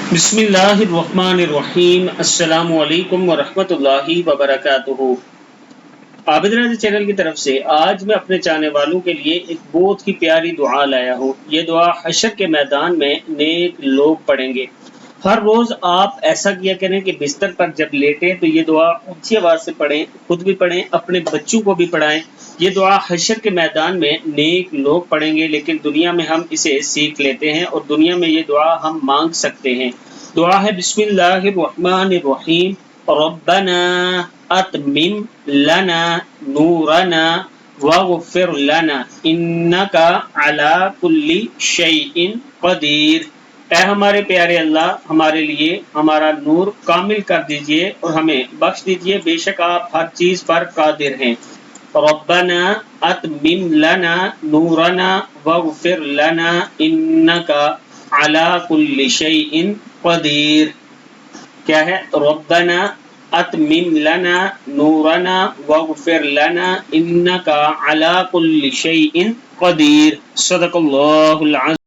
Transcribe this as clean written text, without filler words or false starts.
बिस्मिल्लाहिर्रहमानिर्रहीम। अस्सलामु अलैकुम वरहमतुल्लाहि वबरकातुहू। आबिद राजा चैनल की तरफ से आज मैं अपने चाहने वालों के लिए एक बहुत ही प्यारी दुआ लाया हूँ। ये दुआ हशर के मैदान में नेक लोग पढ़ेंगे। हर रोज आप ऐसा किया करें कि बिस्तर पर जब लेटे तो ये दुआ ऊंची आवाज से पढ़ें, खुद भी पढ़ें, अपने बच्चों को भी पढ़ाएं। ये दुआ हशर के मैदान में नेक लोग पढ़ेंगे, लेकिन दुनिया में हम इसे सीख लेते हैं और दुनिया में ये दुआ हम मांग सकते हैं। दुआ है बिस्मिल्लाहिर्रहमानिर्रहीम। रब्बना अतमिम लना नूरना वगफिर लना इन्नका अला कुल्ली शैइन कदीर। ऐ हमारे प्यारे अल्लाह, हमारे लिए हमारा नूर कामिल कर दीजिए और हमें बख्श दीजिए, बेशक आप हर चीज पर कादिर हैं। रब्बना अतमिम लना नूरना वगफिर लना इन्नका अला कुल्ली शैइन कदीर। क्या है? रब्बना अतमिम लना नूरना वगफिर लना इन्नका अला कुल्ली शैइन कदीर। सदक़ल्लाहुल अज़ीम।